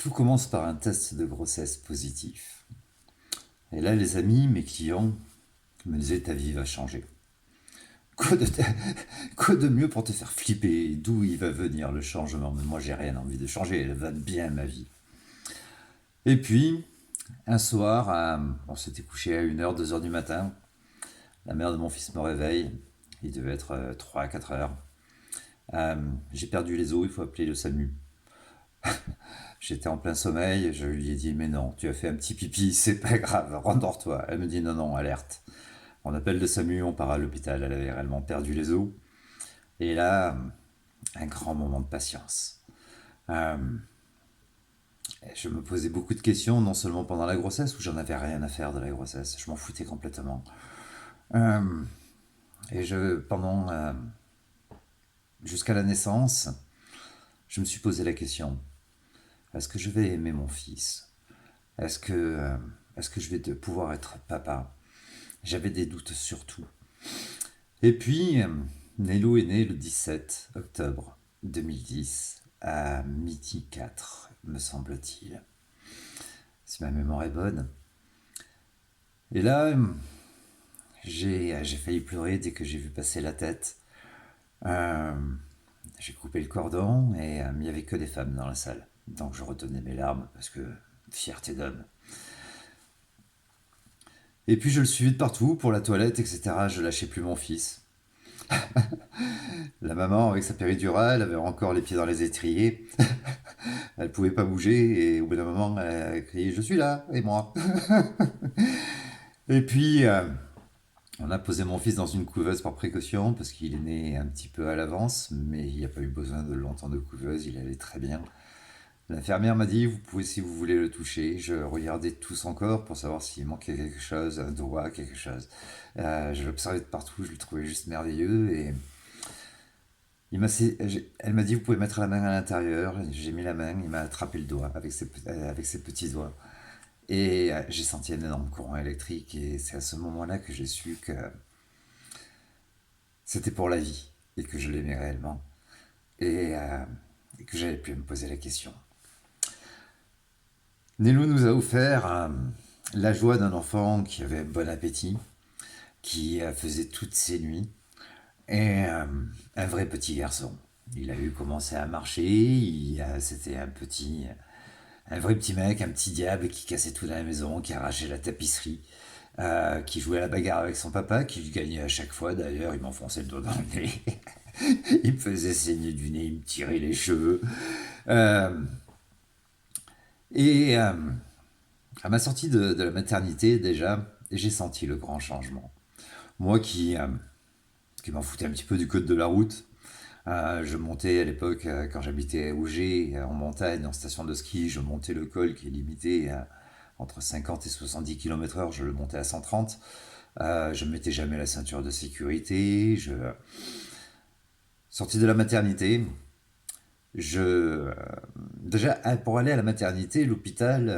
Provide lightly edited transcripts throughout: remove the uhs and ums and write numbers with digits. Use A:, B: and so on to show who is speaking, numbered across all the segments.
A: Tout commence par un test de grossesse positif. Et là, les amis, mes clients, me disaient ta vie va changer. Quoi de, quoi de mieux pour te faire flipper? D'où il va venir le changement? Mais moi, j'ai rien envie de changer, elle va bien ma vie. Et puis, un soir, on s'était couché à 1 heure, 2 heures du matin. La mère de mon fils me réveille. Il devait être 3 à 4 heures. J'ai perdu les os, il faut appeler le SAMU. J'étais en plein sommeil, je lui ai dit mais non, tu as fait un petit pipi, c'est pas grave, rendors-toi. Elle me dit non, non, alerte. On appelle le SAMU, on part à l'hôpital, elle avait réellement perdu les os. Et là, un grand moment de patience. Euh, je me posais beaucoup de questions, non seulement pendant la grossesse, où j'en avais rien à faire de la grossesse, je m'en foutais complètement. Euh, pendant, jusqu'à la naissance, je me suis posé la question, est-ce que je vais aimer mon fils? Est-ce que, euh, est-ce que je vais pouvoir être papa? J'avais des doutes sur tout. Et puis, Nello est né le 17 octobre 2010 à midi 4, me semble-t-il, si ma mémoire est bonne. Et là, j'ai failli pleurer dès que j'ai vu passer la tête. Euh, j'ai coupé le cordon et il n'y avait que des femmes dans la salle. Donc je retenais mes larmes parce que fierté d'homme. Et puis je le suivais de partout pour la toilette, etc. Je lâchais plus mon fils. La maman, avec sa péridurale, avait encore les pieds dans les étriers. Elle pouvait pas bouger et au bout d'un moment, elle a crié je suis là, et moi. Et puis, on a posé mon fils dans une couveuse par précaution parce qu'il est né un petit peu à l'avance, mais il n'y a pas eu besoin de longtemps de couveuse, il allait très bien. L'infirmière m'a dit vous pouvez si vous voulez le toucher. Je regardais tout son corps pour savoir s'il manquait quelque chose, un doigt, quelque chose. Je l'observais de partout, je le trouvais juste merveilleux et elle m'a dit vous pouvez mettre la main à l'intérieur. J'ai mis la main, il m'a attrapé le doigt avec ses petits doigts. Et j'ai senti un énorme courant électrique et c'est à ce moment-là que j'ai su que c'était pour la vie et que je l'aimais réellement et que j'avais pu me poser la question. Nello nous a offert la joie d'un enfant qui avait bon appétit, qui faisait toutes ses nuits et un vrai petit garçon. Il a eu commencé à marcher, c'était un vrai petit mec, un petit diable qui cassait tout dans la maison, qui arrachait la tapisserie, qui jouait à la bagarre avec son papa, qui lui gagnait à chaque fois. D'ailleurs, il m'enfonçait le doigt dans le nez. Il me faisait saigner du nez, il me tirait les cheveux. Euh, et à ma sortie de la maternité, déjà, j'ai senti le grand changement. Moi qui m'en foutais un petit peu du code de la route, je montais à l'époque, quand j'habitais à Auger, en montagne, en station de ski, je montais le col qui est limité à entre 50 et 70 km/h, je le montais à 130. Je ne mettais jamais la ceinture de sécurité. Sorti de la maternité, déjà pour aller à la maternité, l'hôpital,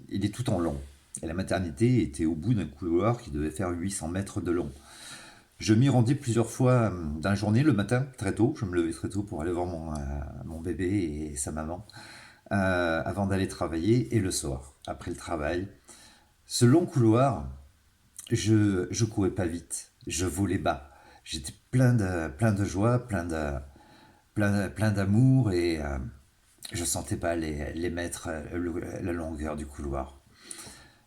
A: il est tout en long. Et la maternité était au bout d'un couloir qui devait faire 800 mètres de long. Je m'y rendais plusieurs fois dans la journée, le matin, très tôt. Je me levais très tôt pour aller voir mon bébé et sa maman avant d'aller travailler, et le soir, après le travail. Ce long couloir, je courais pas vite, je volais bas. J'étais plein de joie, plein d'amour et je sentais pas les mètres, la longueur du couloir.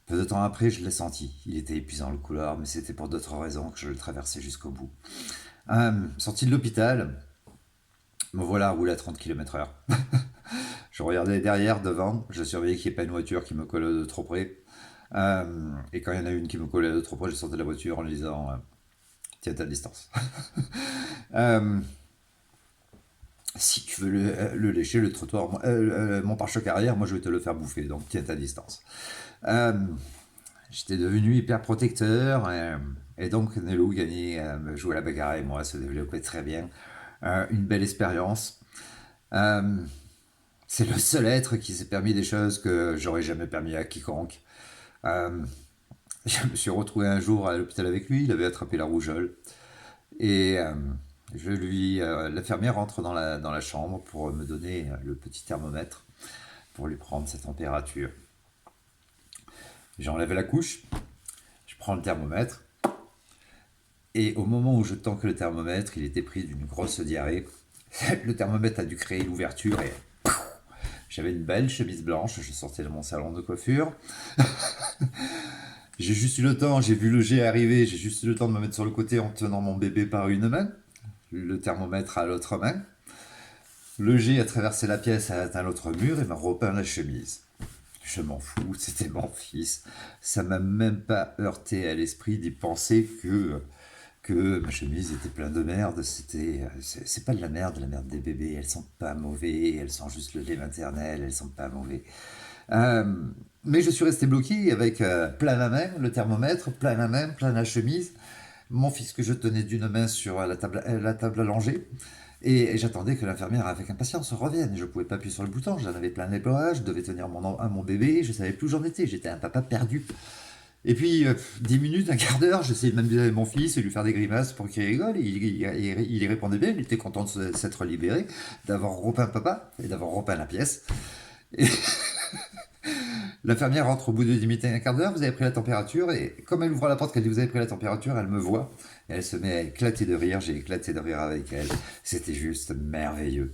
A: Peu de temps après, je l'ai senti. Il était épuisant le couloir, mais c'était pour d'autres raisons que je le traversais jusqu'au bout. Sorti de l'hôpital, me voilà roulé à 30 km/h. Je regardais derrière, devant, je surveillais qu'il n'y ait pas une voiture qui me collait de trop près. Et quand il y en a une qui me collait de trop près, je sortais de la voiture en lui disant tiens ta distance. Euh, Si tu veux le lécher, le trottoir, mon pare-choc arrière, moi je vais te le faire bouffer, donc tiens ta distance. Euh, J'étais devenu hyper protecteur et donc Nello gagnait, jouait à la bagarre et moi se développait très bien. Une belle expérience. Euh, c'est le seul être qui s'est permis des choses que j'aurais jamais permis à quiconque. Euh, je me suis retrouvé un jour à l'hôpital avec lui, il avait attrapé la rougeole et L'infirmière entre dans la chambre pour me donner le petit thermomètre pour lui prendre sa température. J'enlève la couche, je prends le thermomètre, et au moment où je tanque le thermomètre, il était pris d'une grosse diarrhée. Le thermomètre a dû créer l'ouverture et j'avais une belle chemise blanche, je sortais de mon salon de coiffure. J'ai juste eu le temps, j'ai vu le jet arriver, j'ai juste eu le temps de me mettre sur le côté en tenant mon bébé par une main, le thermomètre à l'autre main. Le jet a traversé la pièce, a atteint l'autre mur et m'a repeint la chemise. Je m'en fous, c'était mon fils. Ça m'a même pas heurté à l'esprit d'y penser que ma chemise était pleine de merde. C'est pas de la merde des bébés. Elles sont pas mauvais, elles sont juste le lait maternel, elles sont pas mauvais. Euh, mais je suis resté bloqué avec plein la main, le thermomètre, plein la main, plein la chemise. Mon fils que je tenais d'une main sur la table allongée. Et j'attendais que l'infirmière, avec impatience, revienne. Je ne pouvais pas appuyer sur le bouton, j'en avais plein les bras, je devais tenir mon bébé, je ne savais plus où j'en étais, j'étais un papa perdu. Et puis, 10 minutes, un quart d'heure, j'essayais de m'amuser avec mon fils et lui faire des grimaces pour qu'il rigole. Et il y répondait bien, il était content de s'être libéré, d'avoir repeint papa et d'avoir repeint la pièce. Et l'infirmière rentre au bout de 10 minutes et un quart d'heure, vous avez pris la température, et comme elle ouvre la porte, qu'elle dit vous avez pris la température, elle me voit, et elle se met à éclater de rire, j'ai éclaté de rire avec elle, c'était juste merveilleux.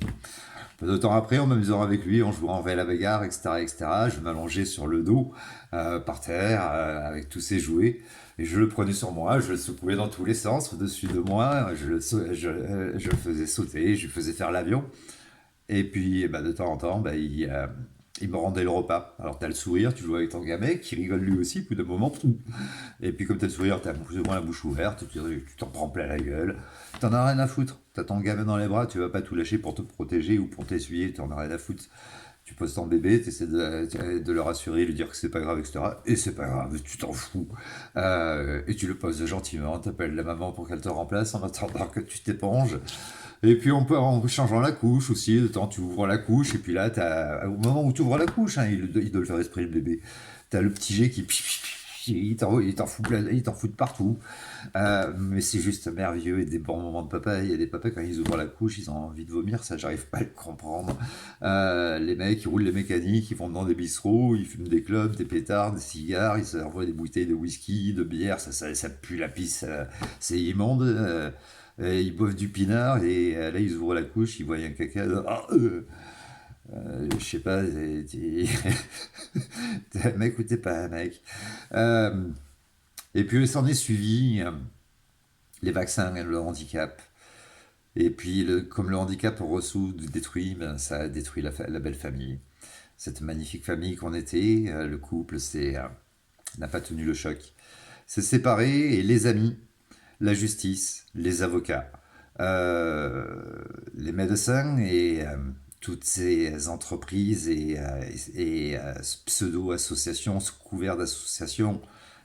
A: Peu de temps après, en m'amusant avec lui, en jouant à la bagarre, etc., etc., je m'allongeais sur le dos, par terre, avec tous ses jouets, et je le prenais sur moi, je le secouais dans tous les sens, au-dessus de moi, je le faisais sauter, je lui faisais faire l'avion, et puis, bah, de temps en temps, bah, il me rendait le repas. Alors, t'as le sourire, tu joues avec ton gamin, qui rigole lui aussi, puis d'un moment, et puis comme t'as le sourire, t'as plus ou moins la bouche ouverte, tu t'en prends plein la gueule. T'en as rien à foutre. T'as ton gamin dans les bras, tu vas pas tout lâcher pour te protéger ou pour t'essuyer, t'en as rien à foutre. Tu poses ton bébé, tu essaies de le rassurer, lui dire que c'est pas grave, etc. Et c'est pas grave, tu t'en fous. Et tu le poses gentiment, t'appelles la maman pour qu'elle te remplace en attendant que tu t'éponges. Et puis en changeant la couche aussi, de temps tu ouvres la couche, et puis là, au moment où tu ouvres la couche, hein, il doit le faire esprit le bébé, t'as le petit jet qui il t'en fout de partout. Mais c'est juste merveilleux et des bons moments de papa. Il y a des papas quand ils ouvrent la couche, ils ont envie de vomir, ça j'arrive pas à le comprendre. Les mecs, ils roulent les mécaniques, ils vont dans des bistrots, ils fument des clopes, des pétards, des cigares, ils s'envoient des bouteilles de whisky, de bière, ça pue la pisse, c'est immonde. Ils boivent du pinard et là ils ouvrent la couche, ils voient un caca. Je sais pas, t'es un mec ou t'es pas un mec. Euh, et puis s'en est suivi les vaccins, le handicap. Et puis comme le handicap reçoit détruit, ben, ça a détruit la belle famille. Cette magnifique famille qu'on était, le couple n'a pas tenu le choc. C'est séparé et les amis, la justice, les avocats, euh, les médecins et toutes ces entreprises et pseudo-associations sous couvert d'associations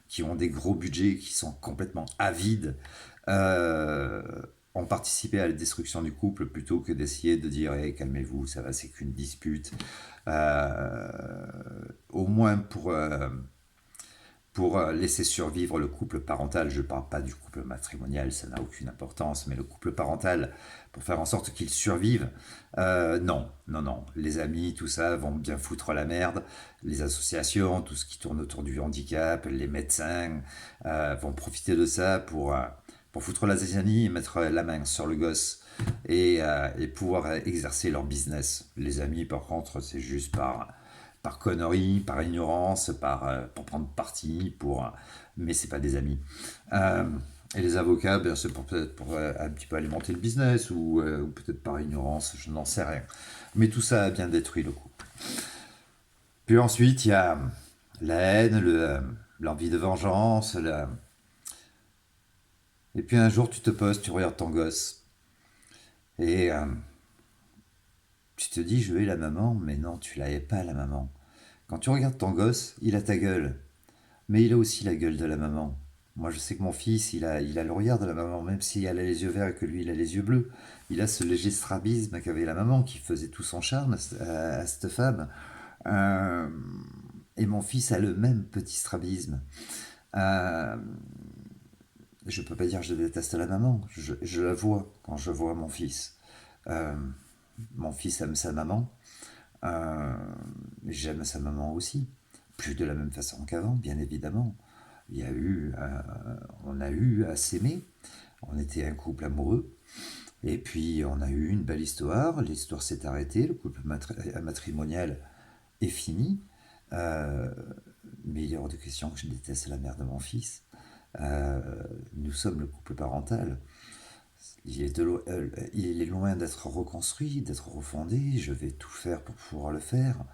A: qui ont des gros budgets, qui sont complètement avides, euh, ont participé à la destruction du couple plutôt que d'essayer de dire hey, calmez-vous, ça va, c'est qu'une dispute. Euh, Au moins pour laisser survivre le couple parental. Je ne parle pas du couple matrimonial, ça n'a aucune importance, mais le couple parental, pour faire en sorte qu'il survive, non, non, non. Les amis, tout ça, vont bien foutre la merde. Les associations, tout ce qui tourne autour du handicap, les médecins vont profiter de ça pour foutre la zizanie et mettre la main sur le gosse. Et pouvoir exercer leur business. Les amis, par contre, c'est juste par connerie, par ignorance, pour prendre parti, mais c'est pas des amis. Euh, et les avocats, ben, c'est peut-être pour un petit peu alimenter le business ou peut-être par ignorance, je n'en sais rien. Mais tout ça a bien détruit le couple. Puis ensuite, il y a la haine, l'envie de vengeance. Et puis un jour, tu te poses, tu regardes ton gosse et tu te dis, je vais la maman, mais non, tu l'avais pas la maman. Quand tu regardes ton gosse, il a ta gueule. Mais il a aussi la gueule de la maman. Moi, je sais que mon fils, il a le regard de la maman, même s'il a les yeux verts et que lui, il a les yeux bleus. Il a ce léger strabisme qu'avait la maman qui faisait tout son charme à cette femme. Euh, et mon fils a le même petit strabisme. Euh, je peux pas dire que je déteste la maman. Je la vois quand je vois mon fils. Euh, Mon fils aime sa maman. Euh, J'aime sa maman aussi. Plus de la même façon qu'avant, bien évidemment. On a eu à s'aimer. On était un couple amoureux. Et puis on a eu une belle histoire. L'histoire s'est arrêtée. Le couple matrimonial est fini. Euh, mais il est hors de question que je déteste la mère de mon fils. Euh, Nous sommes le couple parental. Il est loin d'être reconstruit, d'être refondé. Je vais tout faire pour pouvoir le faire,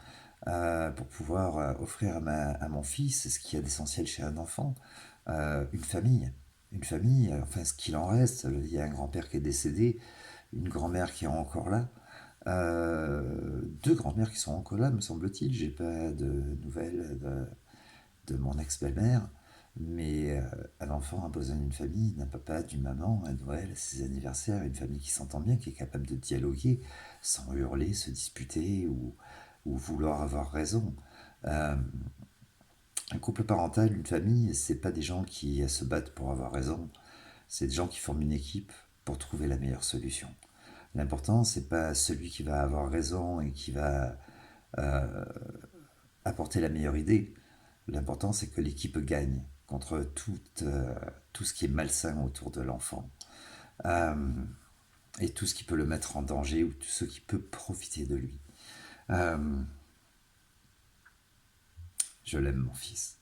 A: pour pouvoir offrir à mon fils ce qu'il y a d'essentiel chez un enfant, une famille. Une famille, enfin ce qu'il en reste. Il y a un grand-père qui est décédé, une grand-mère qui est encore là, deux grand-mères qui sont encore là, me semble-t-il. J'ai pas de nouvelles de mon ex-belle-mère. Mais un enfant a besoin d'une famille, d'un papa, d'une maman, à Noël, à ses anniversaires, une famille qui s'entend bien, qui est capable de dialoguer sans hurler, se disputer ou vouloir avoir raison. Euh, un couple parental, une famille, c'est pas des gens qui se battent pour avoir raison, c'est des gens qui forment une équipe pour trouver la meilleure solution. L'important, c'est pas celui qui va avoir raison et qui va apporter la meilleure idée. L'important, c'est que l'équipe gagne contre tout ce qui est malsain autour de l'enfant. Euh, et tout ce qui peut le mettre en danger ou tout ce qui peut profiter de lui. Euh, je l'aime, mon fils.